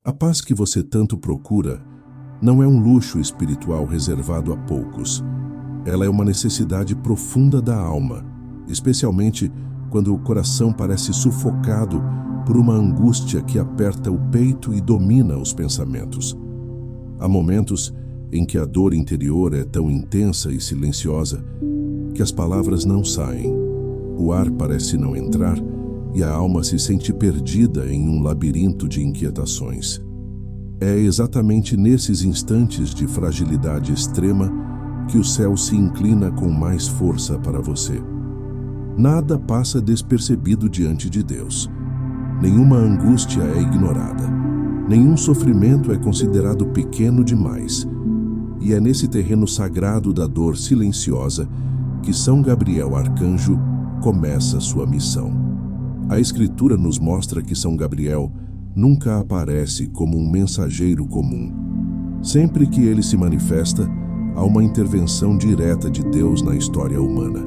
A paz que você tanto procura não é um luxo espiritual reservado a poucos. Ela é uma necessidade profunda da alma, especialmente quando o coração parece sufocado por uma angústia que aperta o peito e domina os pensamentos. Há momentos em que a dor interior é tão intensa e silenciosa que as palavras não saem, o ar parece não entrar e a alma se sente perdida em um labirinto de inquietações. É exatamente nesses instantes de fragilidade extrema que o céu se inclina com mais força para você. Nada passa despercebido diante de Deus. Nenhuma angústia é ignorada. Nenhum sofrimento é considerado pequeno demais. E é nesse terreno sagrado da dor silenciosa que São Gabriel Arcanjo começa sua missão. A Escritura nos mostra que São Gabriel nunca aparece como um mensageiro comum. Sempre que ele se manifesta, há uma intervenção direta de Deus na história humana.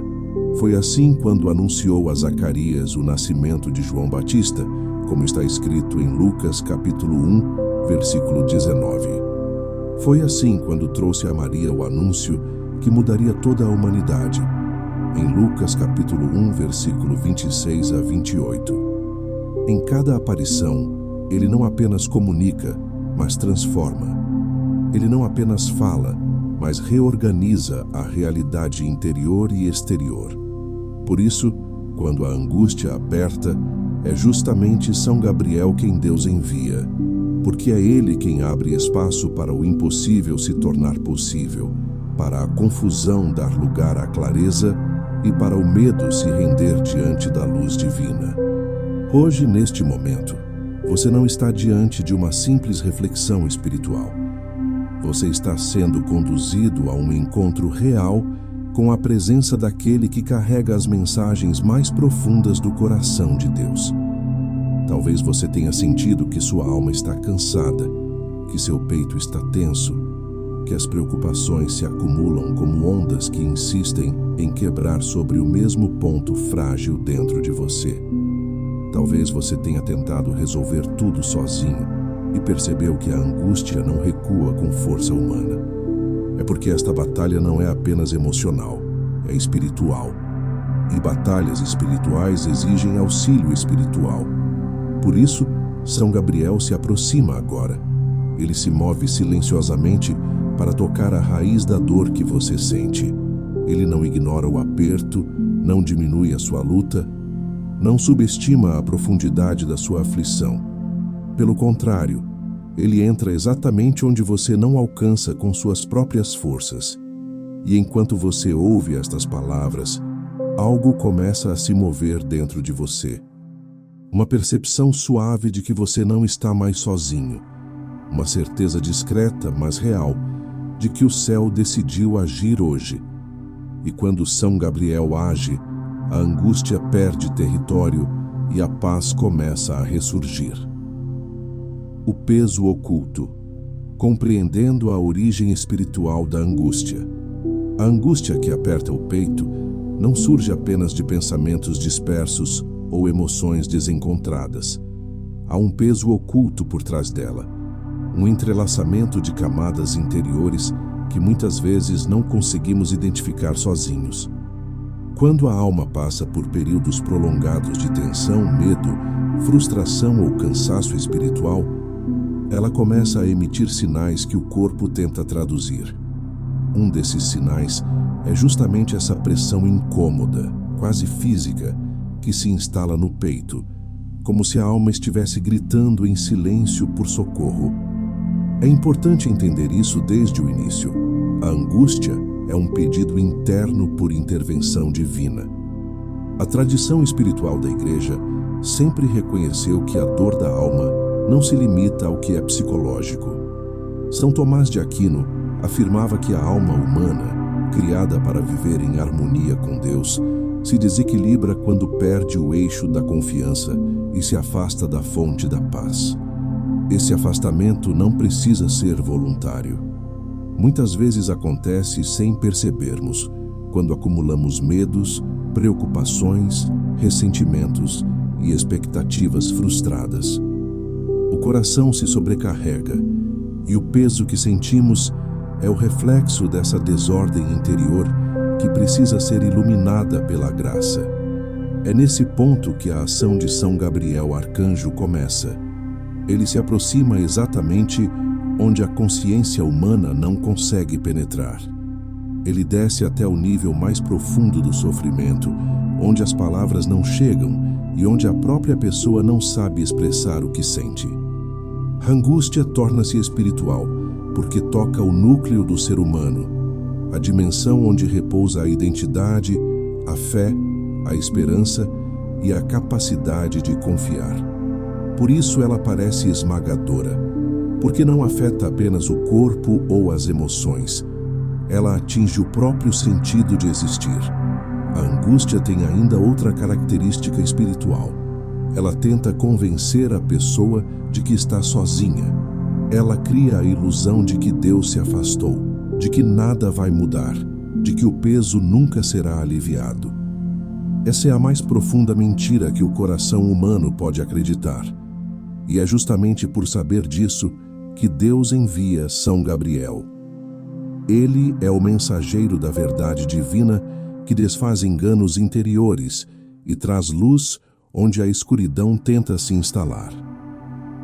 Foi assim quando anunciou a Zacarias o nascimento de João Batista, como está escrito em Lucas capítulo 1, versículo 19. Foi assim quando trouxe a Maria o anúncio que mudaria toda a humanidade, em Lucas capítulo 1, versículo 26 a 28. Em cada aparição, ele não apenas comunica, mas transforma. Ele não apenas fala, mas reorganiza a realidade interior e exterior. Por isso, quando a angústia aperta, é justamente São Gabriel quem Deus envia, porque é ele quem abre espaço para o impossível se tornar possível, para a confusão dar lugar à clareza e para o medo se render diante da luz divina. Hoje, neste momento, você não está diante de uma simples reflexão espiritual. Você está sendo conduzido a um encontro real com a presença daquele que carrega as mensagens mais profundas do coração de Deus. Talvez você tenha sentido que sua alma está cansada, que seu peito está tenso, que as preocupações se acumulam como ondas que insistem em quebrar sobre o mesmo ponto frágil dentro de você. Talvez você tenha tentado resolver tudo sozinho e percebeu que a angústia não recua com força humana. É porque esta batalha não é apenas emocional, é espiritual. E batalhas espirituais exigem auxílio espiritual. Por isso, São Gabriel se aproxima agora. Ele se move silenciosamente para tocar a raiz da dor que você sente. Ele não ignora o aperto, não diminui a sua luta, não subestima a profundidade da sua aflição. Pelo contrário, ele entra exatamente onde você não alcança com suas próprias forças. E enquanto você ouve estas palavras, algo começa a se mover dentro de você. Uma percepção suave de que você não está mais sozinho. Uma certeza discreta, mas real, de que o céu decidiu agir hoje. E quando São Gabriel age, a angústia perde território e a paz começa a ressurgir. O peso oculto, compreendendo a origem espiritual da angústia. A angústia que aperta o peito não surge apenas de pensamentos dispersos ou emoções desencontradas. Há um peso oculto por trás dela, um entrelaçamento de camadas interiores que muitas vezes não conseguimos identificar sozinhos. Quando a alma passa por períodos prolongados de tensão, medo, frustração ou cansaço espiritual, ela começa a emitir sinais que o corpo tenta traduzir. Um desses sinais é justamente essa pressão incômoda, quase física, que se instala no peito, como se a alma estivesse gritando em silêncio por socorro. É importante entender isso desde o início. A angústia é um pedido interno por intervenção divina. A tradição espiritual da Igreja sempre reconheceu que a dor da alma não se limita ao que é psicológico. São Tomás de Aquino afirmava que a alma humana, criada para viver em harmonia com Deus, se desequilibra quando perde o eixo da confiança e se afasta da fonte da paz. Esse afastamento não precisa ser voluntário. Muitas vezes acontece sem percebermos, quando acumulamos medos, preocupações, ressentimentos e expectativas frustradas. O coração se sobrecarrega, e o peso que sentimos é o reflexo dessa desordem interior que precisa ser iluminada pela graça. É nesse ponto que a ação de São Gabriel Arcanjo começa. Ele se aproxima exatamente onde a consciência humana não consegue penetrar. Ele desce até o nível mais profundo do sofrimento, onde as palavras não chegam e onde a própria pessoa não sabe expressar o que sente. A angústia torna-se espiritual, porque toca o núcleo do ser humano, a dimensão onde repousa a identidade, a fé, a esperança e a capacidade de confiar. Por isso ela parece esmagadora, porque não afeta apenas o corpo ou as emoções. Ela atinge o próprio sentido de existir. A angústia tem ainda outra característica espiritual. Ela tenta convencer a pessoa de que está sozinha. Ela cria a ilusão de que Deus se afastou, de que nada vai mudar, de que o peso nunca será aliviado. Essa é a mais profunda mentira que o coração humano pode acreditar. E é justamente por saber disso que Deus envia São Gabriel. Ele é o mensageiro da verdade divina que desfaz enganos interiores e traz luz onde a escuridão tenta se instalar.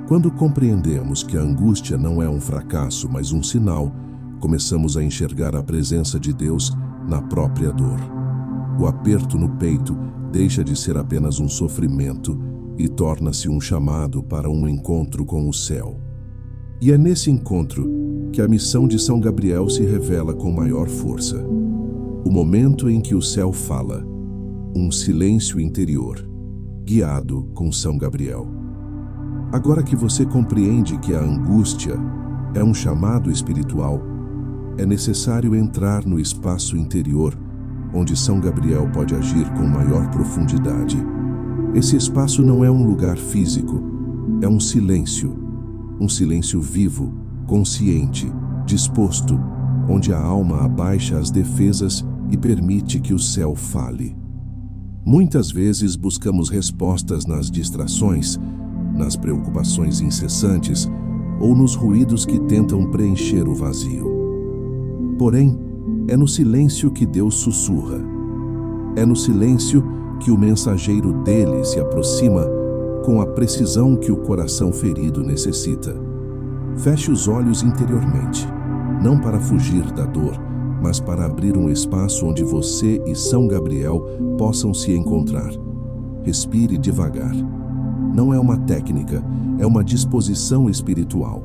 Quando compreendemos que a angústia não é um fracasso, mas um sinal, começamos a enxergar a presença de Deus na própria dor. O aperto no peito deixa de ser apenas um sofrimento e torna-se um chamado para um encontro com o céu. E é nesse encontro que a missão de São Gabriel se revela com maior força. O momento em que o céu fala, um silêncio interior, guiado com São Gabriel. Agora que você compreende que a angústia é um chamado espiritual, é necessário entrar no espaço interior, onde São Gabriel pode agir com maior profundidade. Esse espaço não é um lugar físico, é um silêncio vivo, consciente, disposto, onde a alma abaixa as defesas e permite que o céu fale. Muitas vezes buscamos respostas nas distrações, nas preocupações incessantes ou nos ruídos que tentam preencher o vazio. Porém, é no silêncio que Deus sussurra. É no silêncio que o mensageiro dele se aproxima com a precisão que o coração ferido necessita. Feche os olhos interiormente, não para fugir da dor, mas para abrir um espaço onde você e São Gabriel possam se encontrar. Respire devagar. Não é uma técnica, é uma disposição espiritual.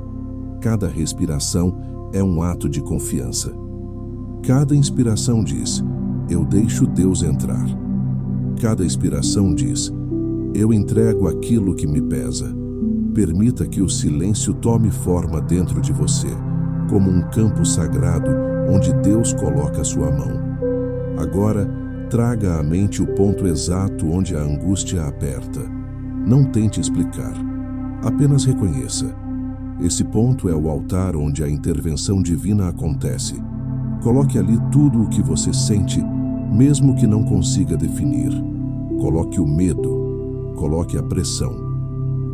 Cada respiração é um ato de confiança. Cada inspiração diz, eu deixo Deus entrar. Cada expiração diz, eu entrego aquilo que me pesa. Permita que o silêncio tome forma dentro de você, como um campo sagrado onde Deus coloca sua mão. Agora, traga à mente o ponto exato onde a angústia aperta. Não tente explicar, apenas reconheça. Esse ponto é o altar onde a intervenção divina acontece. Coloque ali tudo o que você sente, mesmo que não consiga definir. Coloque o medo, coloque a pressão,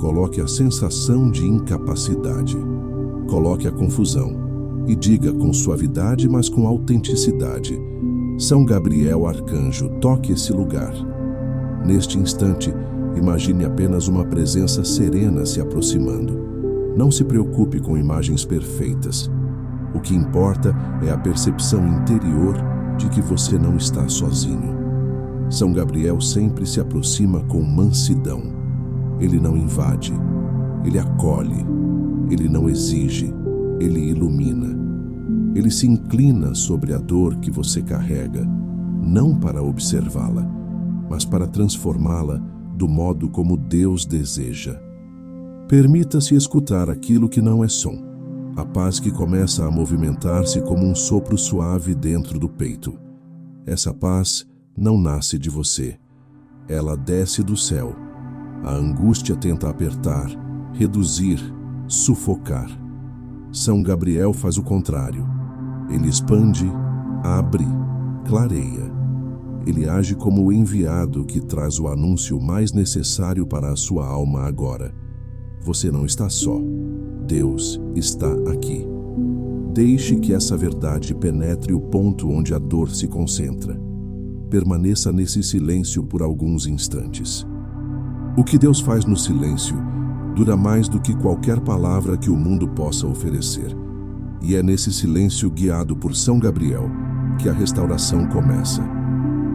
coloque a sensação de incapacidade, coloque a confusão e diga com suavidade, mas com autenticidade: São Gabriel Arcanjo, toque esse lugar. Neste instante, imagine apenas uma presença serena se aproximando. Não se preocupe com imagens perfeitas. O que importa é a percepção interior de que você não está sozinho. São Gabriel sempre se aproxima com mansidão. Ele não invade, ele acolhe, ele não exige, ele ilumina. Ele se inclina sobre a dor que você carrega, não para observá-la, mas para transformá-la do modo como Deus deseja. Permita-se escutar aquilo que não é som, a paz que começa a movimentar-se como um sopro suave dentro do peito. Essa paz não nasce de você, ela desce do céu. A angústia tenta apertar, reduzir, sufocar. São Gabriel faz o contrário. Ele expande, abre, clareia. Ele age como o enviado que traz o anúncio mais necessário para a sua alma agora. Você não está só. Deus está aqui. Deixe que essa verdade penetre o ponto onde a dor se concentra. Permaneça nesse silêncio por alguns instantes. O que Deus faz no silêncio dura mais do que qualquer palavra que o mundo possa oferecer. E é nesse silêncio guiado por São Gabriel que a restauração começa.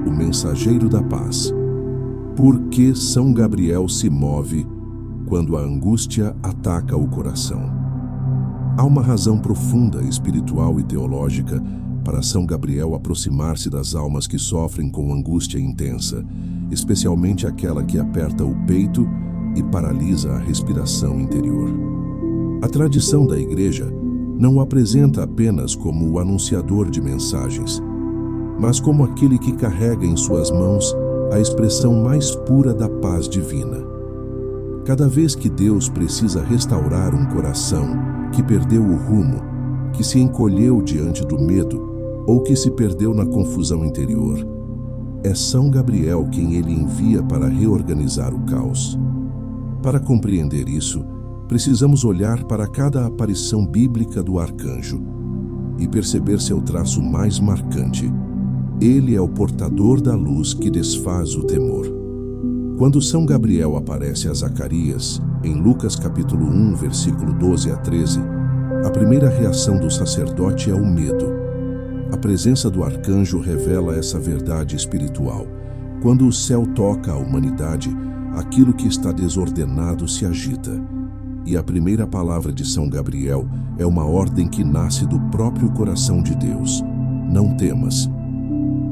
O mensageiro da paz. Por que São Gabriel se move quando a angústia ataca o coração? Há uma razão profunda, espiritual e teológica para São Gabriel aproximar-se das almas que sofrem com angústia intensa, especialmente aquela que aperta o peito e paralisa a respiração interior. A tradição da Igreja não o apresenta apenas como o anunciador de mensagens, mas como aquele que carrega em suas mãos a expressão mais pura da paz divina. Cada vez que Deus precisa restaurar um coração que perdeu o rumo, que se encolheu diante do medo ou que se perdeu na confusão interior, é São Gabriel quem ele envia para reorganizar o caos. Para compreender isso, precisamos olhar para cada aparição bíblica do arcanjo e perceber seu traço mais marcante. Ele é o portador da luz que desfaz o temor. Quando São Gabriel aparece a Zacarias, em Lucas capítulo 1, versículo 12 a 13, a primeira reação do sacerdote é o medo. A presença do arcanjo revela essa verdade espiritual. Quando o céu toca a humanidade, aquilo que está desordenado se agita. E a primeira palavra de São Gabriel é uma ordem que nasce do próprio coração de Deus. Não temas.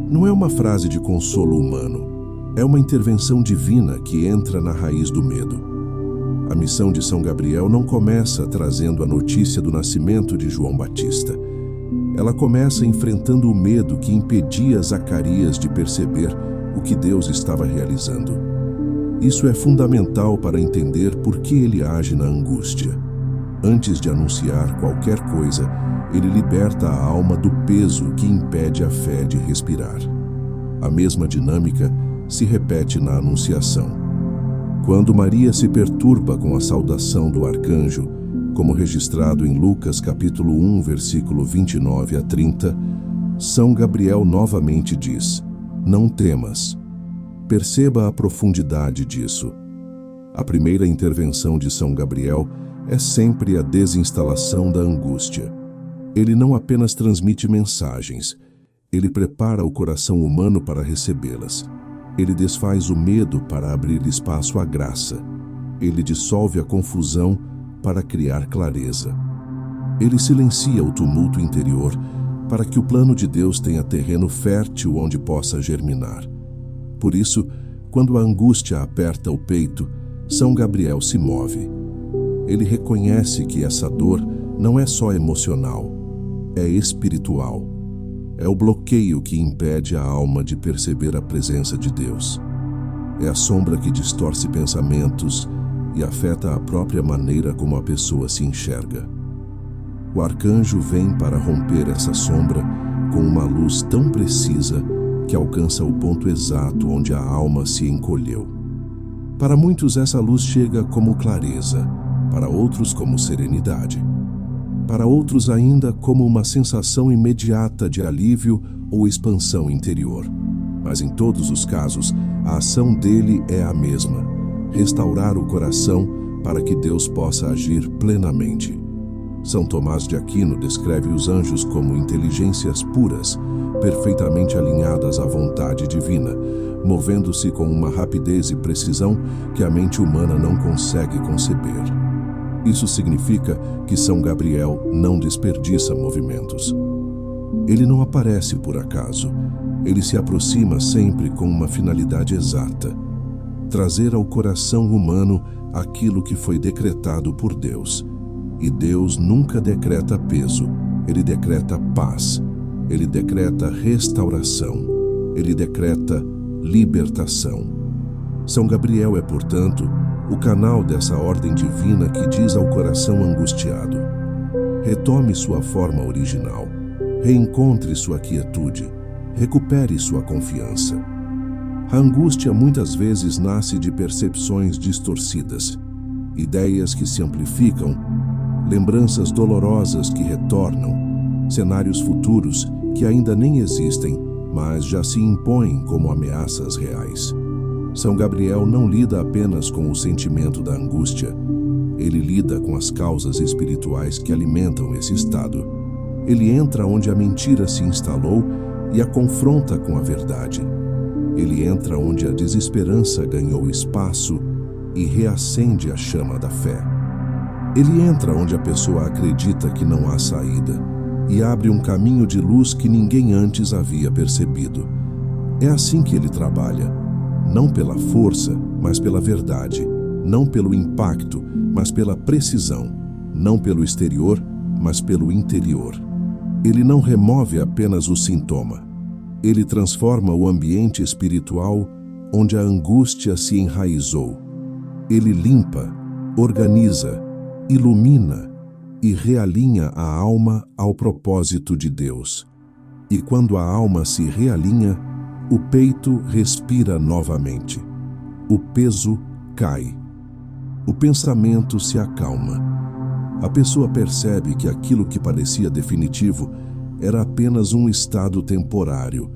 Não é uma frase de consolo humano. É uma intervenção divina que entra na raiz do medo. A missão de São Gabriel não começa trazendo a notícia do nascimento de João Batista. Ela começa enfrentando o medo que impedia Zacarias de perceber o que Deus estava realizando. Isso é fundamental para entender por que ele age na angústia. Antes de anunciar qualquer coisa, ele liberta a alma do peso que impede a fé de respirar. A mesma dinâmica se repete na Anunciação. Quando Maria se perturba com a saudação do arcanjo, como registrado em Lucas capítulo 1, versículo 29 a 30, São Gabriel novamente diz: não temas. Perceba a profundidade disso. A primeira intervenção de São Gabriel é sempre a desinstalação da angústia. Ele não apenas transmite mensagens, ele prepara o coração humano para recebê-las. Ele desfaz o medo para abrir espaço à graça. Ele dissolve a confusão para criar clareza. Ele silencia o tumulto interior para que o plano de Deus tenha terreno fértil onde possa germinar. Por isso, quando a angústia aperta o peito, São Gabriel se move. Ele reconhece que essa dor não é só emocional, é espiritual. É o bloqueio que impede a alma de perceber a presença de Deus. É a sombra que distorce pensamentos e afeta a própria maneira como a pessoa se enxerga. O arcanjo vem para romper essa sombra com uma luz tão precisa que alcança o ponto exato onde a alma se encolheu. Para muitos, essa luz chega como clareza, para outros como serenidade. Para outros ainda como uma sensação imediata de alívio ou expansão interior. Mas em todos os casos, a ação dele é a mesma: restaurar o coração para que Deus possa agir plenamente. São Tomás de Aquino descreve os anjos como inteligências puras, perfeitamente alinhadas à vontade divina, movendo-se com uma rapidez e precisão que a mente humana não consegue conceber. Isso significa que São Gabriel não desperdiça movimentos. Ele não aparece por acaso. Ele se aproxima sempre com uma finalidade exata: trazer ao coração humano aquilo que foi decretado por Deus. E Deus nunca decreta peso, Ele decreta paz, Ele decreta restauração, Ele decreta libertação. São Gabriel é, portanto, o canal dessa ordem divina que diz ao coração angustiado: retome sua forma original, reencontre sua quietude, recupere sua confiança. A angústia muitas vezes nasce de percepções distorcidas. ideias que se amplificam, lembranças dolorosas que retornam, cenários futuros que ainda nem existem, mas já se impõem como ameaças reais. São Gabriel não lida apenas com o sentimento da angústia. Ele lida com as causas espirituais que alimentam esse estado. Ele entra onde a mentira se instalou e a confronta com a verdade. Ele entra onde a desesperança ganhou espaço e reacende a chama da fé. Ele entra onde a pessoa acredita que não há saída e abre um caminho de luz que ninguém antes havia percebido. É assim que ele trabalha, não pela força, mas pela verdade, não pelo impacto, mas pela precisão, não pelo exterior, mas pelo interior. Ele não remove apenas o sintoma. Ele transforma o ambiente espiritual onde a angústia se enraizou. Ele limpa, organiza, ilumina e realinha a alma ao propósito de Deus. E quando a alma se realinha, o peito respira novamente. O peso cai. O pensamento se acalma. A pessoa percebe que aquilo que parecia definitivo era apenas um estado temporário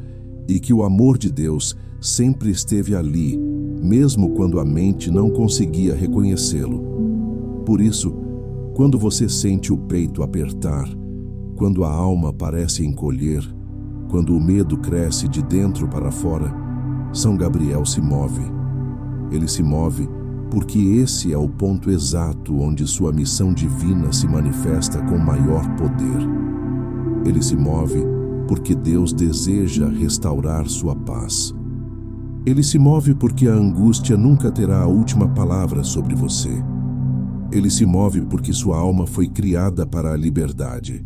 e que o amor de Deus sempre esteve ali, mesmo quando a mente não conseguia reconhecê-lo. Por isso, quando você sente o peito apertar, quando a alma parece encolher, quando o medo cresce de dentro para fora, São Gabriel se move. Ele se move porque esse é o ponto exato onde sua missão divina se manifesta com maior poder. Ele se move porque Deus deseja restaurar sua paz. Ele se move porque a angústia nunca terá a última palavra sobre você. Ele se move porque sua alma foi criada para a liberdade.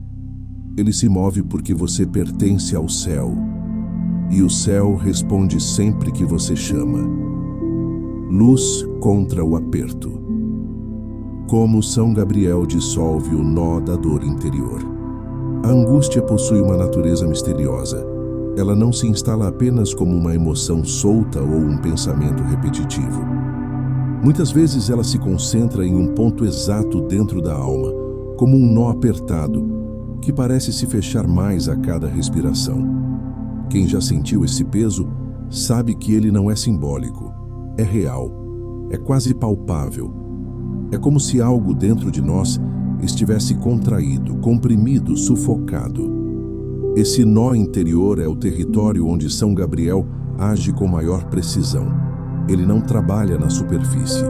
Ele se move porque você pertence ao céu. E o céu responde sempre que você chama. Luz contra o aperto. Como São Gabriel dissolve o nó da dor interior. A angústia possui uma natureza misteriosa. Ela não se instala apenas como uma emoção solta ou um pensamento repetitivo. Muitas vezes ela se concentra em um ponto exato dentro da alma, como um nó apertado, que parece se fechar mais a cada respiração. Quem já sentiu esse peso sabe que ele não é simbólico, é real, é quase palpável. É como se algo dentro de nós estivesse contraído, comprimido, sufocado. Esse nó interior é o território onde São Gabriel age com maior precisão. Ele não trabalha na superfície,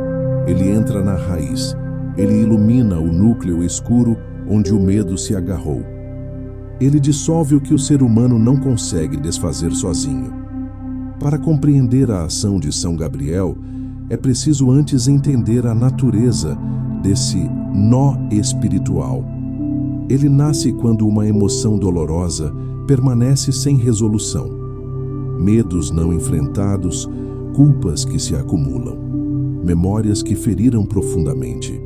ele entra na raiz, ele ilumina o núcleo escuro onde o medo se agarrou. Ele dissolve o que o ser humano não consegue desfazer sozinho. Para compreender a ação de São Gabriel, é preciso antes entender a natureza desse nó espiritual. Ele nasce quando uma emoção dolorosa permanece sem resolução. Medos não enfrentados, culpas que se acumulam, memórias que feriram profundamente,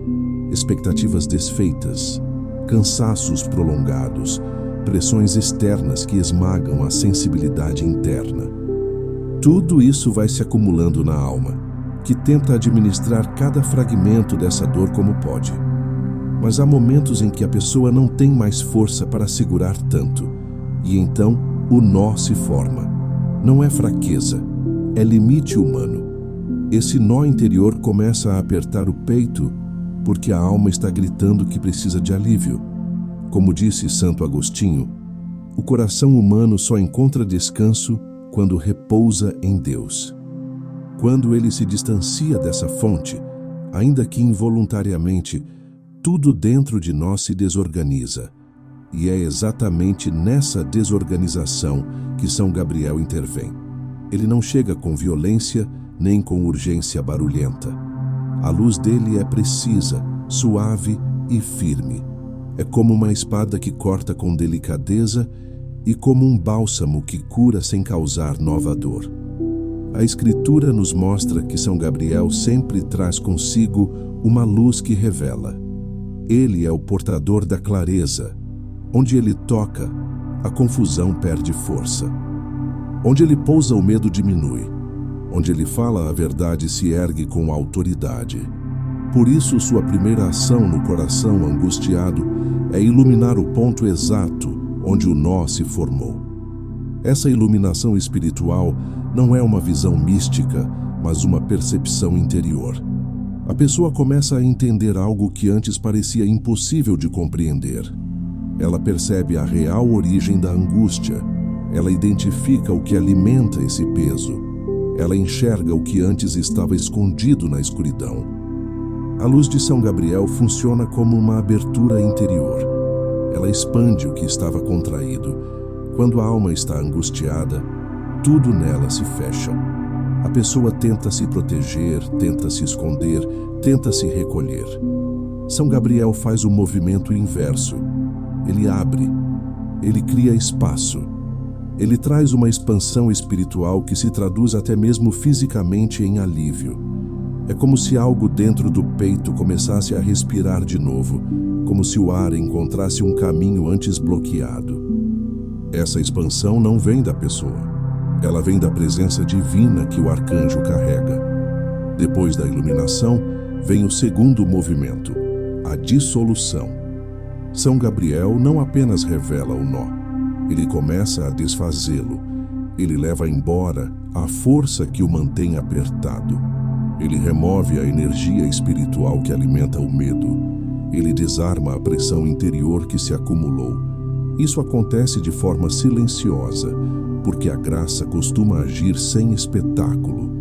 expectativas desfeitas, cansaços prolongados, pressões externas que esmagam a sensibilidade interna. Tudo isso vai se acumulando na alma, que tenta administrar cada fragmento dessa dor como pode. Mas há momentos em que a pessoa não tem mais força para segurar tanto, e então o nó se forma. Não é fraqueza, é limite humano. Esse nó interior começa a apertar o peito porque a alma está gritando que precisa de alívio. Como disse Santo Agostinho, o coração humano só encontra descanso quando repousa em Deus. Quando ele se distancia dessa fonte, ainda que involuntariamente, tudo dentro de nós se desorganiza. E é exatamente nessa desorganização que São Gabriel intervém. Ele não chega com violência nem com urgência barulhenta. A luz dele é precisa, suave e firme. É como uma espada que corta com delicadeza e como um bálsamo que cura sem causar nova dor. A Escritura nos mostra que São Gabriel sempre traz consigo uma luz que revela. Ele é o portador da clareza. Onde ele toca, a confusão perde força. Onde ele pousa, o medo diminui. Onde ele fala, a verdade se ergue com autoridade. Por isso, sua primeira ação no coração angustiado é iluminar o ponto exato onde o nó se formou. Essa iluminação espiritual não é uma visão mística, mas uma percepção interior. A pessoa começa a entender algo que antes parecia impossível de compreender. Ela percebe a real origem da angústia. Ela identifica o que alimenta esse peso. Ela enxerga o que antes estava escondido na escuridão. A luz de São Gabriel funciona como uma abertura interior. Ela expande o que estava contraído. Quando a alma está angustiada, tudo nela se fecha. A pessoa tenta se proteger, tenta se esconder, tenta se recolher. São Gabriel faz o movimento inverso. Ele abre, ele cria espaço. Ele traz uma expansão espiritual que se traduz até mesmo fisicamente em alívio. É como se algo dentro do peito começasse a respirar de novo, como se o ar encontrasse um caminho antes bloqueado. Essa expansão não vem da pessoa. Ela vem da presença divina que o arcanjo carrega. Depois da iluminação, vem o segundo movimento, a dissolução. São Gabriel não apenas revela o nó, ele começa a desfazê-lo. Ele leva embora a força que o mantém apertado. Ele remove a energia espiritual que alimenta o medo. Ele desarma a pressão interior que se acumulou. Isso acontece de forma silenciosa, porque a graça costuma agir sem espetáculo.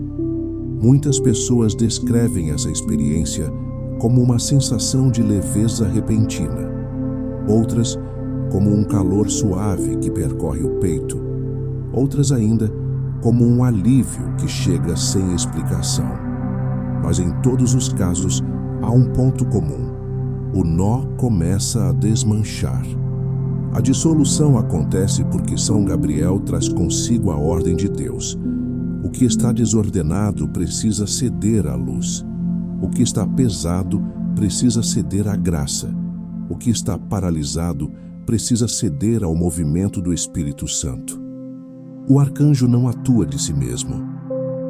Muitas pessoas descrevem essa experiência como uma sensação de leveza repentina. Outras, como um calor suave que percorre o peito. Outras ainda, como um alívio que chega sem explicação. Mas em todos os casos, há um ponto comum. O nó começa a desmanchar. A dissolução acontece porque São Gabriel traz consigo a ordem de Deus. O que está desordenado precisa ceder à luz. O que está pesado precisa ceder à graça. O que está paralisado precisa ceder ao movimento do Espírito Santo. O arcanjo não atua de si mesmo.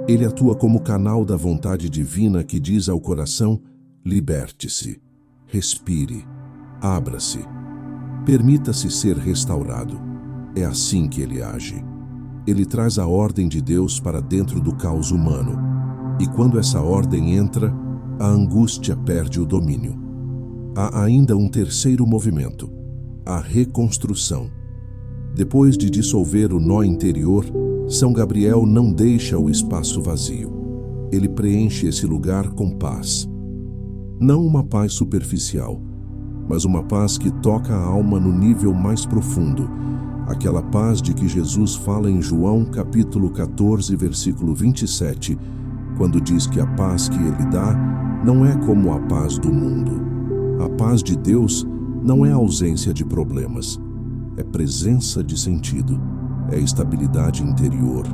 Ele atua como canal da vontade divina que diz ao coração: liberte-se, respire, abra-se. Permita-se ser restaurado. É assim que ele age. Ele traz a ordem de Deus para dentro do caos humano. E quando essa ordem entra, a angústia perde o domínio. Há ainda um terceiro movimento, a reconstrução. Depois de dissolver o nó interior, São Gabriel não deixa o espaço vazio. Ele preenche esse lugar com paz. Não uma paz superficial, mas uma paz que toca a alma no nível mais profundo, aquela paz de que Jesus fala em João capítulo 14, versículo 27, quando diz que a paz que ele dá não é como a paz do mundo. A paz de Deus não é ausência de problemas, é presença de sentido, é estabilidade interior,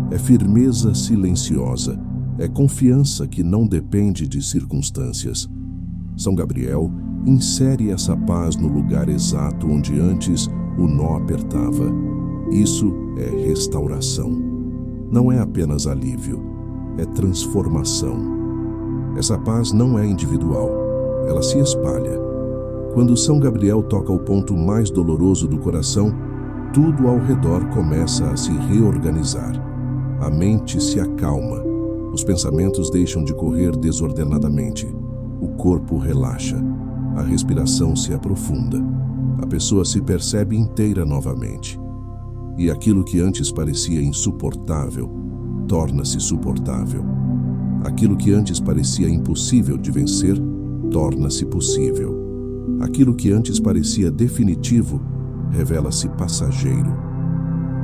é firmeza silenciosa, é confiança que não depende de circunstâncias. São Gabriel insere essa paz no lugar exato onde antes o nó apertava. Isso é restauração. Não é apenas alívio, é transformação. Essa paz não é individual, ela se espalha. Quando São Gabriel toca o ponto mais doloroso do coração, tudo ao redor começa a se reorganizar. A mente se acalma, os pensamentos deixam de correr desordenadamente, o corpo relaxa. A respiração se aprofunda. A pessoa se percebe inteira novamente. E aquilo que antes parecia insuportável, torna-se suportável. Aquilo que antes parecia impossível de vencer, torna-se possível. Aquilo que antes parecia definitivo, revela-se passageiro.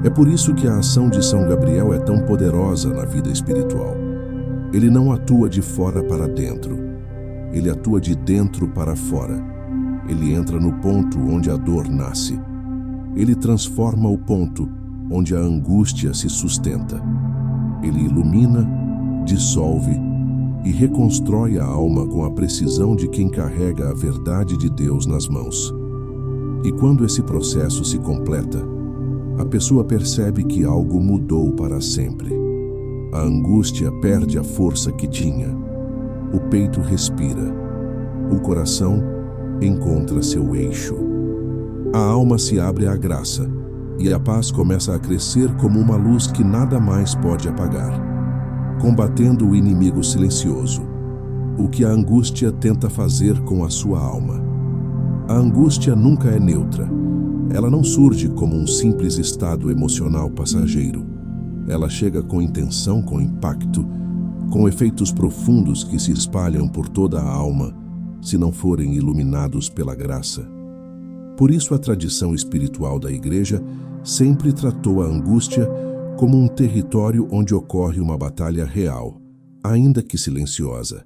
É por isso que a ação de São Gabriel é tão poderosa na vida espiritual. Ele não atua de fora para dentro. Ele atua de dentro para fora. Ele entra no ponto onde a dor nasce. Ele transforma o ponto onde a angústia se sustenta. Ele ilumina, dissolve e reconstrói a alma com a precisão de quem carrega a verdade de Deus nas mãos. E quando esse processo se completa, a pessoa percebe que algo mudou para sempre. A angústia perde a força que tinha. o peito respira. O coração encontra seu eixo. A alma se abre à graça e a paz começa a crescer como uma luz que nada mais pode apagar, combatendo o inimigo silencioso, o que a angústia tenta fazer com a sua alma. A angústia nunca é neutra. Ela não surge como um simples estado emocional passageiro. Ela chega com intenção, com impacto, com efeitos profundos que se espalham por toda a alma, se não forem iluminados pela graça. Por isso a tradição espiritual da Igreja sempre tratou a angústia como um território onde ocorre uma batalha real, ainda que silenciosa.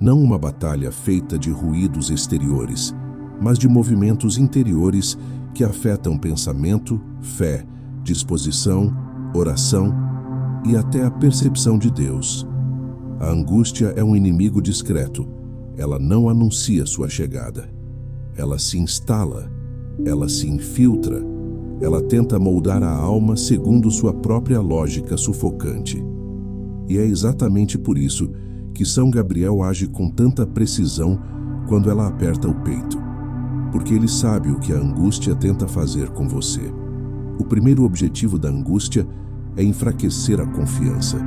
Não uma batalha feita de ruídos exteriores, mas de movimentos interiores que afetam pensamento, fé, disposição, oração e até a percepção de Deus. A angústia é um inimigo discreto. Ela não anuncia sua chegada. Ela se instala, ela se infiltra, ela tenta moldar a alma segundo sua própria lógica sufocante. E é exatamente por isso que São Gabriel age com tanta precisão quando ela aperta o peito, porque ele sabe o que a angústia tenta fazer com você. O primeiro objetivo da angústia é enfraquecer a confiança.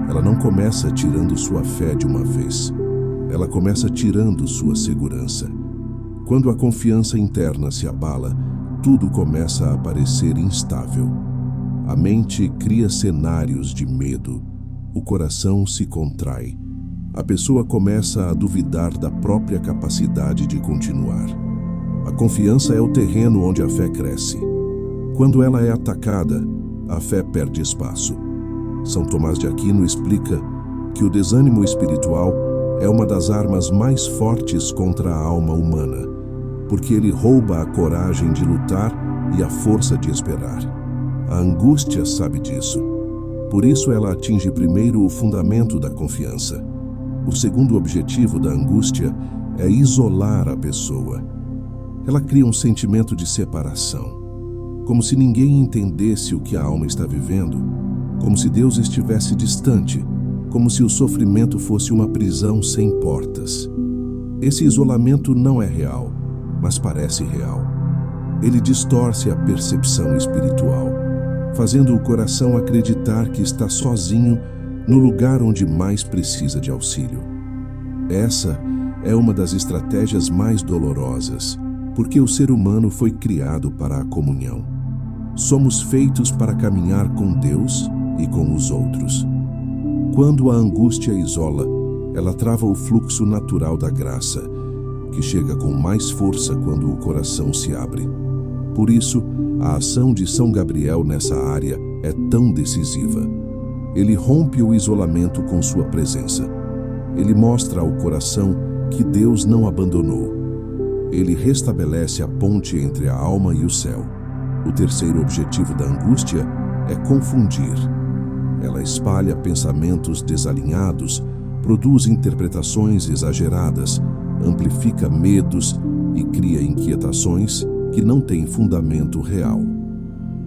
Ela não começa tirando sua fé de uma vez. Ela começa tirando sua segurança. Quando a confiança interna se abala, tudo começa a parecer instável. A mente cria cenários de medo. O coração se contrai. A pessoa começa a duvidar da própria capacidade de continuar. A confiança é o terreno onde a fé cresce. Quando ela é atacada, a fé perde espaço. São Tomás de Aquino explica que o desânimo espiritual é uma das armas mais fortes contra a alma humana, porque ele rouba a coragem de lutar e a força de esperar. A angústia sabe disso. Por isso ela atinge primeiro o fundamento da confiança. O segundo objetivo da angústia é isolar a pessoa. Ela cria um sentimento de separação, como se ninguém entendesse o que a alma está vivendo, como se Deus estivesse distante, como se o sofrimento fosse uma prisão sem portas. Esse isolamento não é real, mas parece real. Ele distorce a percepção espiritual, fazendo o coração acreditar que está sozinho no lugar onde mais precisa de auxílio. Essa é uma das estratégias mais dolorosas, porque o ser humano foi criado para a comunhão. Somos feitos para caminhar com Deus e com os outros. Quando a angústia isola, ela trava o fluxo natural da graça, que chega com mais força quando o coração se abre. Por isso, a ação de São Gabriel nessa área é tão decisiva. Ele rompe o isolamento com sua presença. Ele mostra ao coração que Deus não abandonou. Ele restabelece a ponte entre a alma e o céu. O terceiro objetivo da angústia é confundir. Ela espalha pensamentos desalinhados, produz interpretações exageradas, amplifica medos e cria inquietações que não têm fundamento real.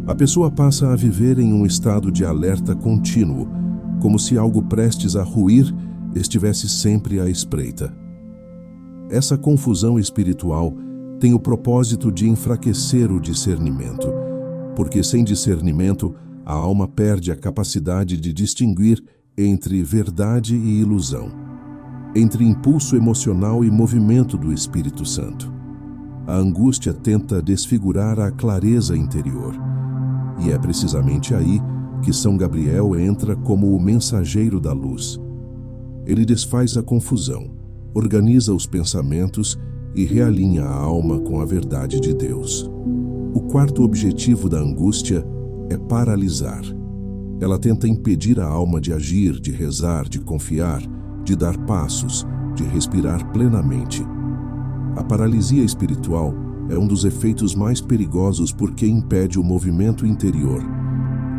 A pessoa passa a viver em um estado de alerta contínuo, como se algo prestes a ruir estivesse sempre à espreita. Essa confusão espiritual tem o propósito de enfraquecer o discernimento, porque sem discernimento, a alma perde a capacidade de distinguir entre verdade e ilusão, entre impulso emocional e movimento do Espírito Santo. A angústia tenta desfigurar a clareza interior, e é precisamente aí que São Gabriel entra como o mensageiro da luz. Ele desfaz a confusão, organiza os pensamentos e realinha a alma com a verdade de Deus. O quarto objetivo da angústia é paralisar. Ela tenta impedir a alma de agir, de rezar, de confiar, de dar passos, de respirar plenamente. A paralisia espiritual é um dos efeitos mais perigosos porque impede o movimento interior,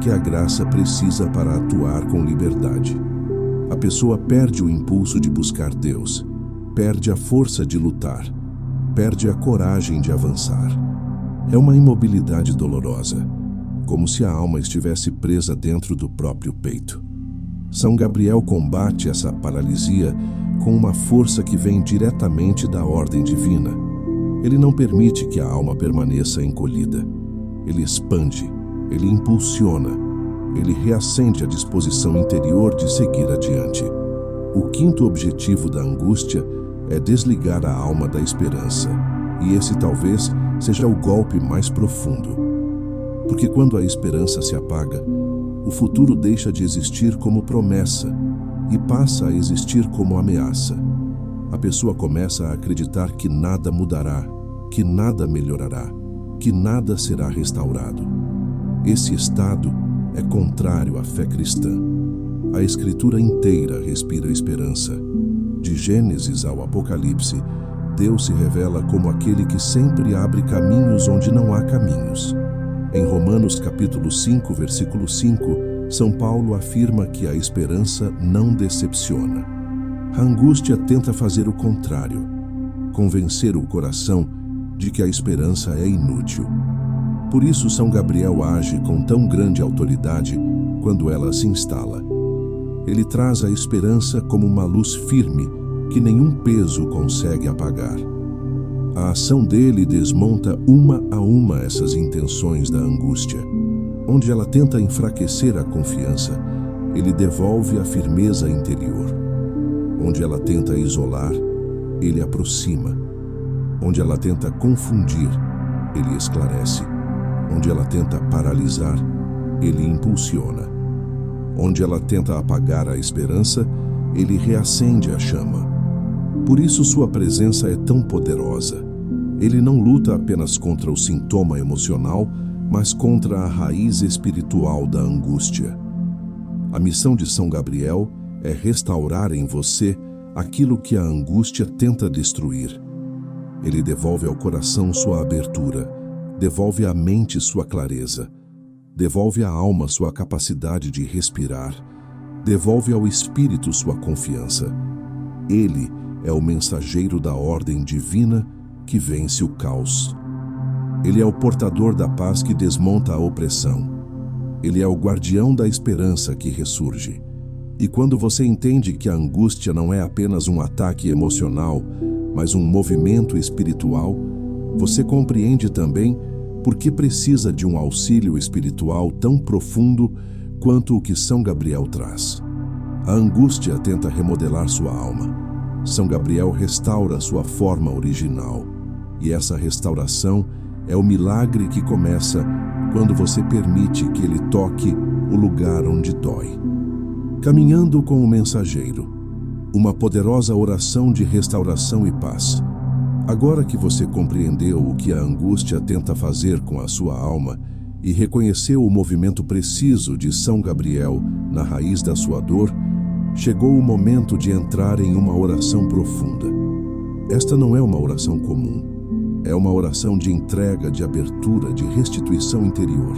que a graça precisa para atuar com liberdade. A pessoa perde o impulso de buscar Deus, perde a força de lutar, perde a coragem de avançar. É uma imobilidade dolorosa, como se a alma estivesse presa dentro do próprio peito. São Gabriel combate essa paralisia com uma força que vem diretamente da ordem divina. Ele não permite que a alma permaneça encolhida. Ele expande, ele impulsiona, ele reacende a disposição interior de seguir adiante. O quinto objetivo da angústia é desligar a alma da esperança, e esse talvez seja o golpe mais profundo. Porque quando a esperança se apaga, o futuro deixa de existir como promessa e passa a existir como ameaça. A pessoa começa a acreditar que nada mudará, que nada melhorará, que nada será restaurado. Esse estado é contrário à fé cristã. A Escritura inteira respira esperança. De Gênesis ao Apocalipse, Deus se revela como aquele que sempre abre caminhos onde não há caminhos. Em Romanos capítulo 5, versículo 5, São Paulo afirma que a esperança não decepciona. A angústia tenta fazer o contrário, convencer o coração de que a esperança é inútil. Por isso, São Gabriel age com tão grande autoridade quando ela se instala. Ele traz a esperança como uma luz firme que nenhum peso consegue apagar. A ação dele desmonta uma a uma essas intenções da angústia. Onde ela tenta enfraquecer a confiança, ele devolve a firmeza interior. Onde ela tenta isolar, ele aproxima. Onde ela tenta confundir, ele esclarece. Onde ela tenta paralisar, ele impulsiona. Onde ela tenta apagar a esperança, ele reacende a chama. Por isso sua presença é tão poderosa. Ele não luta apenas contra o sintoma emocional, mas contra a raiz espiritual da angústia. A missão de São Gabriel é restaurar em você aquilo que a angústia tenta destruir. Ele devolve ao coração sua abertura, devolve à mente sua clareza, devolve à alma sua capacidade de respirar, devolve ao espírito sua confiança. Ele é o mensageiro da ordem divina que vence o caos. Ele é o portador da paz que desmonta a opressão. Ele é o guardião da esperança que ressurge. E quando você entende que a angústia não é apenas um ataque emocional, mas um movimento espiritual, você compreende também por que precisa de um auxílio espiritual tão profundo quanto o que São Gabriel traz. A angústia tenta remodelar sua alma. São Gabriel restaura sua forma original. E essa restauração é o milagre que começa quando você permite que ele toque o lugar onde dói. Caminhando com o mensageiro, uma poderosa oração de restauração e paz. Agora que você compreendeu o que a angústia tenta fazer com a sua alma e reconheceu o movimento preciso de São Gabriel na raiz da sua dor, chegou o momento de entrar em uma oração profunda. Esta não é uma oração comum. É uma oração de entrega, de abertura, de restituição interior.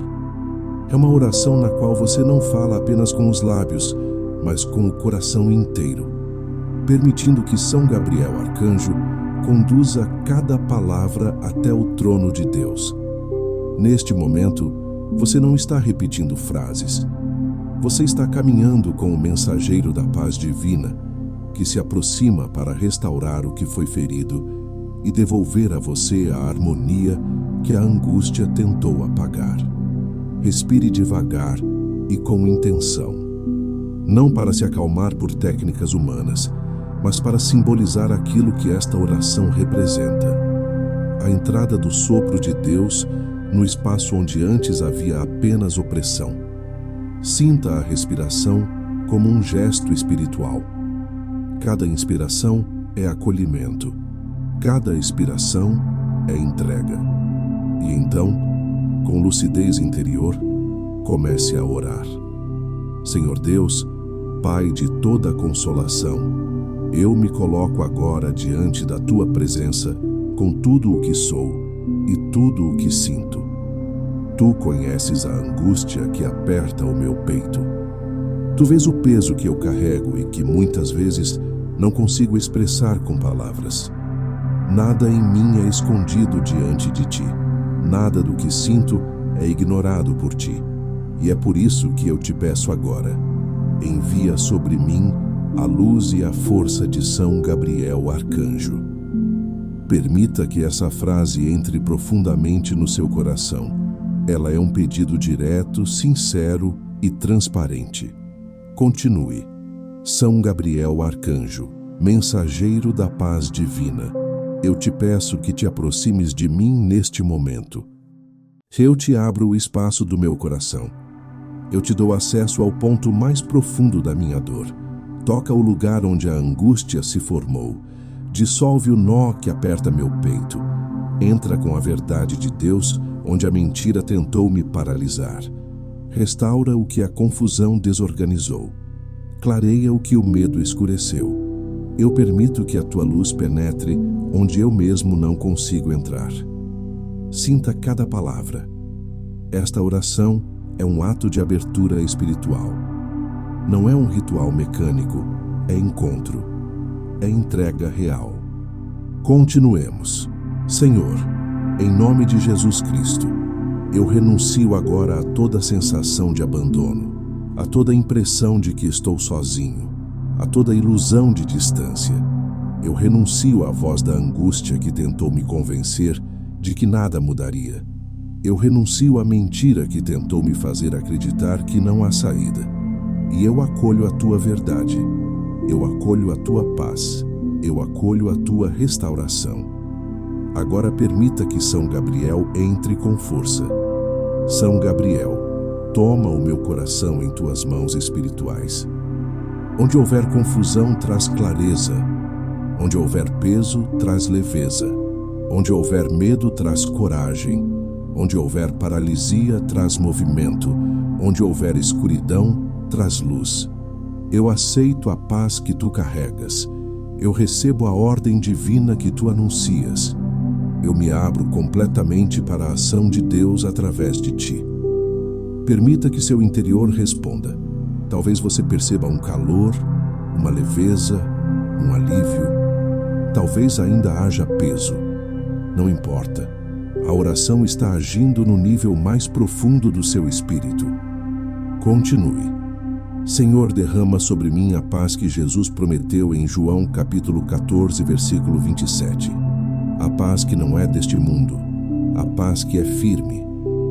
É uma oração na qual você não fala apenas com os lábios, mas com o coração inteiro, permitindo que São Gabriel, arcanjo, conduza cada palavra até o trono de Deus. Neste momento, você não está repetindo frases. Você está caminhando com o mensageiro da paz divina, que se aproxima para restaurar o que foi ferido e devolver a você a harmonia que a angústia tentou apagar. Respire devagar e com intenção. Não para se acalmar por técnicas humanas, mas para simbolizar aquilo que esta oração representa. A entrada do sopro de Deus no espaço onde antes havia apenas opressão. Sinta a respiração como um gesto espiritual. Cada inspiração é acolhimento. Cada expiração é entrega. E então, com lucidez interior, comece a orar. Senhor Deus, Pai de toda consolação, eu me coloco agora diante da Tua presença com tudo o que sou e tudo o que sinto. Tu conheces a angústia que aperta o meu peito. Tu vês o peso que eu carrego e que muitas vezes não consigo expressar com palavras. Nada em mim é escondido diante de Ti. Nada do que sinto é ignorado por Ti. E é por isso que eu te peço agora: envia sobre mim a luz e a força de São Gabriel Arcanjo. Permita que essa frase entre profundamente no seu coração. Ela é um pedido direto, sincero e transparente. Continue. São Gabriel Arcanjo, mensageiro da paz divina, eu te peço que te aproximes de mim neste momento. Eu te abro o espaço do meu coração. Eu te dou acesso ao ponto mais profundo da minha dor. Toca o lugar onde a angústia se formou. Dissolve o nó que aperta meu peito. Entra com a verdade de Deus onde a mentira tentou me paralisar. Restaura o que a confusão desorganizou. Clareia o que o medo escureceu. Eu permito que a tua luz penetre onde eu mesmo não consigo entrar. Sinta cada palavra. Esta oração é um ato de abertura espiritual. Não é um ritual mecânico, é encontro, é entrega real. Continuemos. Senhor, em nome de Jesus Cristo, eu renuncio agora a toda sensação de abandono, a toda impressão de que estou sozinho, a toda ilusão de distância. Eu renuncio à voz da angústia que tentou me convencer de que nada mudaria. Eu renuncio à mentira que tentou me fazer acreditar que não há saída. E eu acolho a tua verdade. Eu acolho a tua paz. Eu acolho a tua restauração. Agora permita que São Gabriel entre com força. São Gabriel, toma o meu coração em tuas mãos espirituais. Onde houver confusão, traz clareza. Onde houver peso, traz leveza. Onde houver medo, traz coragem. Onde houver paralisia, traz movimento. Onde houver escuridão, traz luz. Eu aceito a paz que tu carregas. Eu recebo a ordem divina que tu anuncias. Eu me abro completamente para a ação de Deus através de ti. Permita que seu interior responda. Talvez você perceba um calor, uma leveza, um alívio. Talvez ainda haja peso. Não importa. A oração está agindo no nível mais profundo do seu espírito. Continue. Senhor, derrama sobre mim a paz que Jesus prometeu em João capítulo 14, versículo 27. A paz que não é deste mundo, a paz que é firme,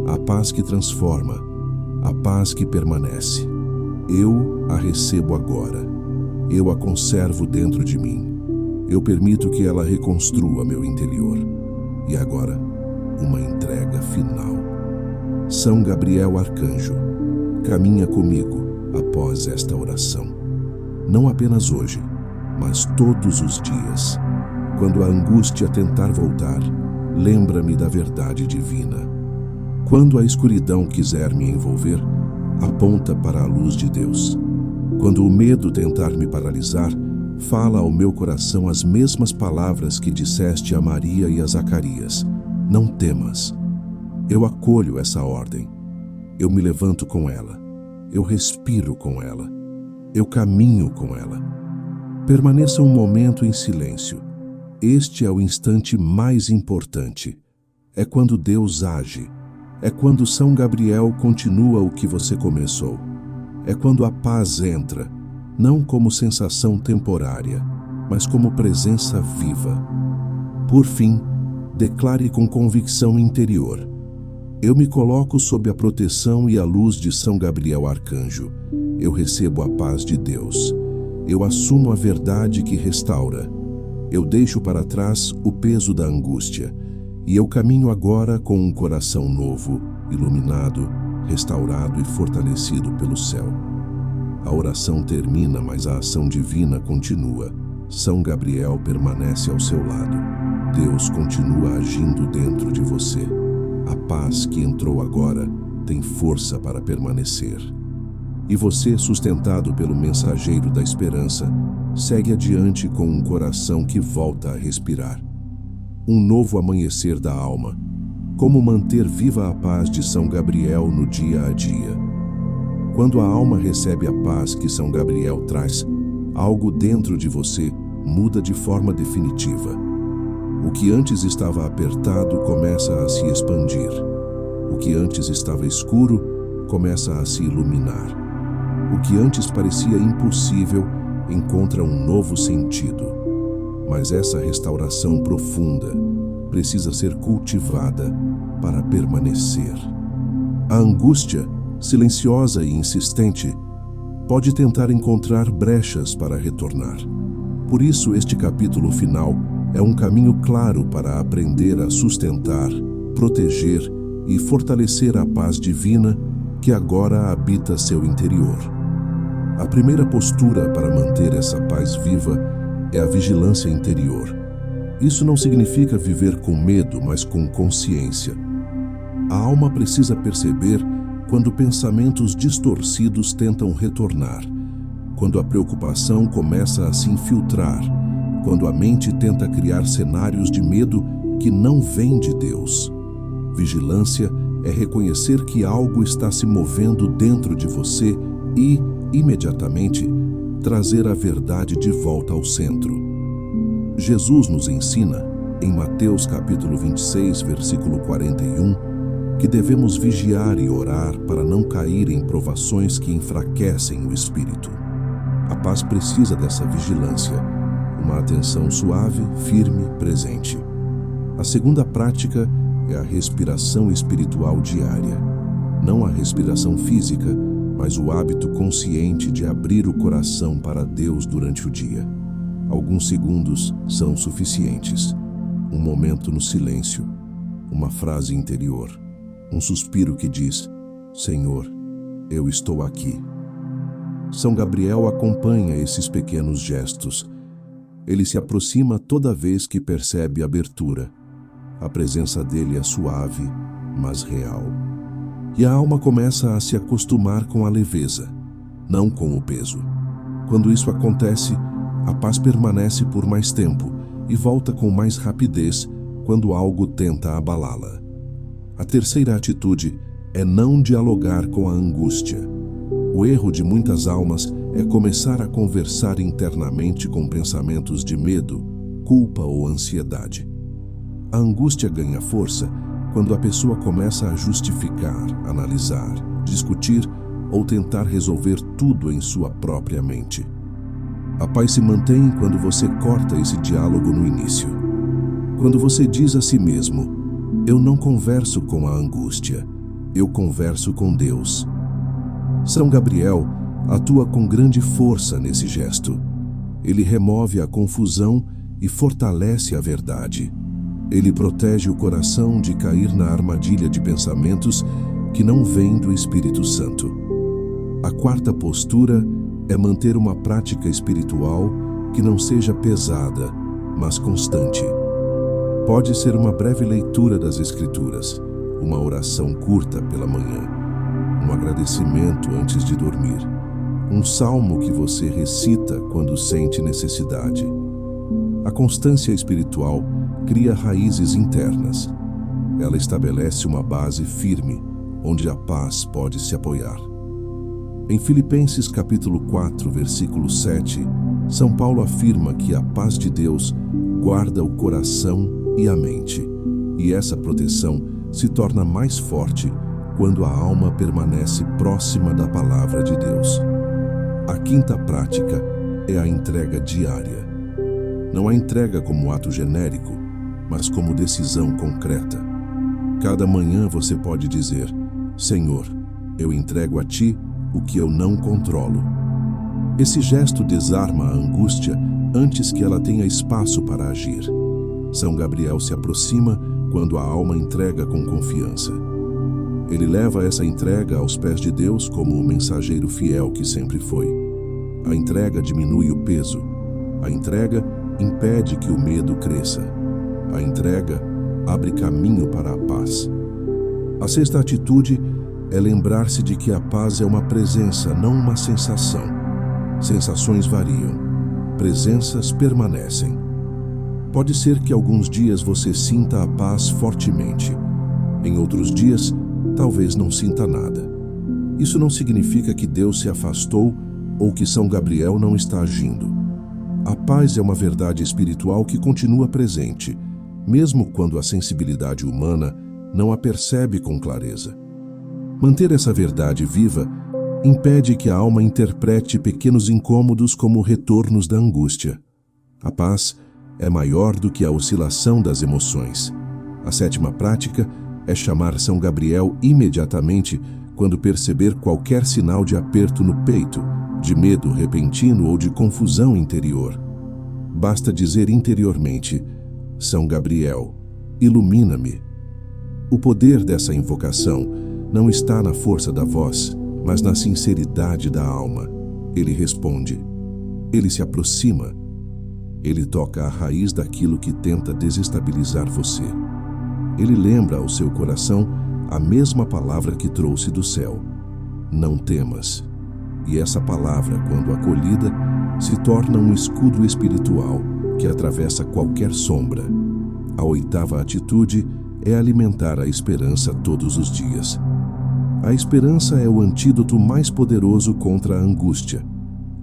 a paz que transforma, a paz que permanece. Eu a recebo agora. Eu a conservo dentro de mim. Eu permito que ela reconstrua meu interior. E agora, uma entrega final. São Gabriel Arcanjo, caminha comigo após esta oração. Não apenas hoje, mas todos os dias. Quando a angústia tentar voltar, lembra-me da verdade divina. Quando a escuridão quiser me envolver, aponta para a luz de Deus. Quando o medo tentar me paralisar, fala ao meu coração as mesmas palavras que disseste a Maria e a Zacarias. Não temas. Eu acolho essa ordem. Eu me levanto com ela. Eu respiro com ela. Eu caminho com ela. Permaneça um momento em silêncio. Este é o instante mais importante. É quando Deus age. É quando São Gabriel continua o que você começou. É quando a paz entra, não como sensação temporária, mas como presença viva. Por fim, declare com convicção interior: eu me coloco sob a proteção e a luz de São Gabriel Arcanjo. Eu recebo a paz de Deus. Eu assumo a verdade que restaura. Eu deixo para trás o peso da angústia. E eu caminho agora com um coração novo, iluminado, restaurado e fortalecido pelo céu. A oração termina, mas a ação divina continua. São Gabriel permanece ao seu lado. Deus continua agindo dentro de você. A paz que entrou agora tem força para permanecer. E você, sustentado pelo mensageiro da esperança, segue adiante com um coração que volta a respirar. Um novo amanhecer da alma. Como manter viva a paz de São Gabriel no dia a dia. Quando a alma recebe a paz que São Gabriel traz, algo dentro de você muda de forma definitiva. O que antes estava apertado começa a se expandir. O que antes estava escuro começa a se iluminar. O que antes parecia impossível encontra um novo sentido. Mas essa restauração profunda precisa ser cultivada para permanecer. A angústia, silenciosa e insistente, pode tentar encontrar brechas para retornar. Por isso, este capítulo final é um caminho claro para aprender a sustentar, proteger e fortalecer a paz divina que agora habita seu interior. A primeira postura para manter essa paz viva é a vigilância interior. Isso não significa viver com medo, mas com consciência. A alma precisa perceber quando pensamentos distorcidos tentam retornar, quando a preocupação começa a se infiltrar, quando a mente tenta criar cenários de medo que não vêm de Deus. Vigilância é reconhecer que algo está se movendo dentro de você e, imediatamente, trazer a verdade de volta ao centro. Jesus nos ensina, em Mateus capítulo 26, versículo 41, que devemos vigiar e orar para não cair em provações que enfraquecem o espírito. A paz precisa dessa vigilância, uma atenção suave, firme, presente. A segunda prática é a respiração espiritual diária. Não a respiração física, mas o hábito consciente de abrir o coração para Deus durante o dia. Alguns segundos são suficientes. Um momento no silêncio, uma frase interior, um suspiro que diz: Senhor, eu estou aqui. São Gabriel acompanha esses pequenos gestos. Ele se aproxima toda vez que percebe abertura. A presença dele é suave, mas real. E a alma começa a se acostumar com a leveza, não com o peso. Quando isso acontece, a paz permanece por mais tempo e volta com mais rapidez quando algo tenta abalá-la. A terceira atitude é não dialogar com a angústia. O erro de muitas almas é começar a conversar internamente com pensamentos de medo, culpa ou ansiedade. A angústia ganha força quando a pessoa começa a justificar, analisar, discutir ou tentar resolver tudo em sua própria mente. A paz se mantém quando você corta esse diálogo no início. Quando você diz a si mesmo: eu não converso com a angústia, eu converso com Deus. São Gabriel atua com grande força nesse gesto. Ele remove a confusão e fortalece a verdade. Ele protege o coração de cair na armadilha de pensamentos que não vêm do Espírito Santo. A quarta postura é manter uma prática espiritual que não seja pesada, mas constante. Pode ser uma breve leitura das Escrituras, uma oração curta pela manhã, um agradecimento antes de dormir, um salmo que você recita quando sente necessidade. A constância espiritual cria raízes internas. Ela estabelece uma base firme, onde a paz pode se apoiar. Em Filipenses capítulo 4, versículo 7, São Paulo afirma que a paz de Deus guarda o coração e a mente, e essa proteção se torna mais forte quando a alma permanece próxima da palavra de Deus. A quinta prática é a entrega diária. Não a entrega como ato genérico, mas como decisão concreta. Cada manhã você pode dizer: Senhor, eu entrego a Ti o que eu não controlo. Esse gesto desarma a angústia antes que ela tenha espaço para agir. São Gabriel se aproxima quando a alma entrega com confiança. Ele leva essa entrega aos pés de Deus como o mensageiro fiel que sempre foi. A entrega diminui o peso. A entrega impede que o medo cresça. A entrega abre caminho para a paz. A sexta atitude é lembrar-se de que a paz é uma presença, não uma sensação. Sensações variam, presenças permanecem. Pode ser que alguns dias você sinta a paz fortemente. Em outros dias, talvez não sinta nada. Isso não significa que Deus se afastou ou que São Gabriel não está agindo. A paz é uma verdade espiritual que continua presente, mesmo quando a sensibilidade humana não a percebe com clareza. Manter essa verdade viva impede que a alma interprete pequenos incômodos como retornos da angústia. A paz é maior do que a oscilação das emoções. A 7ª prática é chamar São Gabriel imediatamente quando perceber qualquer sinal de aperto no peito, de medo repentino ou de confusão interior. Basta dizer interiormente: São Gabriel, ilumina-me. O poder dessa invocação não está na força da voz, mas na sinceridade da alma. Ele responde. Ele se aproxima. Ele toca a raiz daquilo que tenta desestabilizar você. Ele lembra ao seu coração a mesma palavra que trouxe do céu: não temas. E essa palavra, quando acolhida, se torna um escudo espiritual que atravessa qualquer sombra. A 8ª atitude é alimentar a esperança todos os dias. A esperança é o antídoto mais poderoso contra a angústia.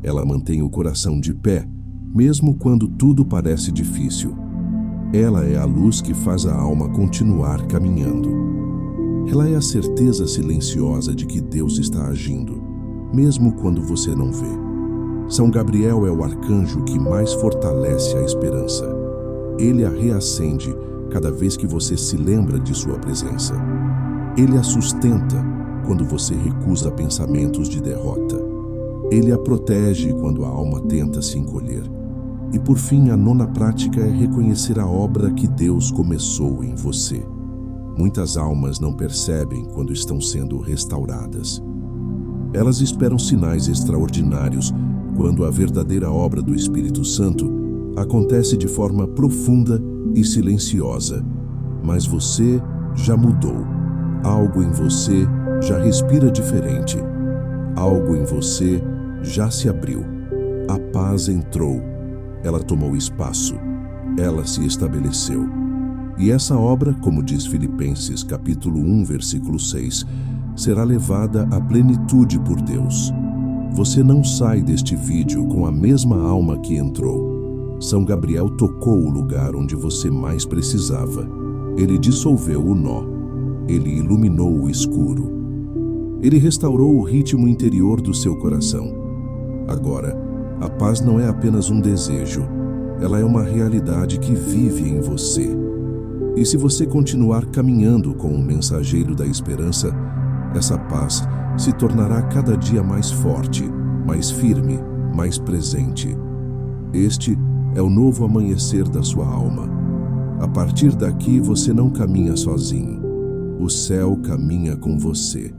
Ela mantém o coração de pé, mesmo quando tudo parece difícil. Ela é a luz que faz a alma continuar caminhando. Ela é a certeza silenciosa de que Deus está agindo, mesmo quando você não vê. São Gabriel é o arcanjo que mais fortalece a esperança. Ele a reacende cada vez que você se lembra de sua presença. Ele a sustenta quando você recusa pensamentos de derrota. Ele a protege quando a alma tenta se encolher. E por fim, a 9ª prática é reconhecer a obra que Deus começou em você. Muitas almas não percebem quando estão sendo restauradas. Elas esperam sinais extraordinários quando a verdadeira obra do Espírito Santo acontece de forma profunda e silenciosa. Mas você já mudou. Algo em você já respira diferente. Algo em você já se abriu. A paz entrou. Ela tomou espaço. Ela se estabeleceu. E essa obra, como diz Filipenses capítulo 1, versículo 6, será levada à plenitude por Deus. Você não sai deste vídeo com a mesma alma que entrou. São Gabriel tocou o lugar onde você mais precisava. Ele dissolveu o nó. Ele iluminou o escuro. Ele restaurou o ritmo interior do seu coração. Agora, a paz não é apenas um desejo. Ela é uma realidade que vive em você. E se você continuar caminhando com o mensageiro da esperança, essa paz se tornará cada dia mais forte, mais firme, mais presente. Este é o novo amanhecer da sua alma. A partir daqui você não caminha sozinho. O céu caminha com você.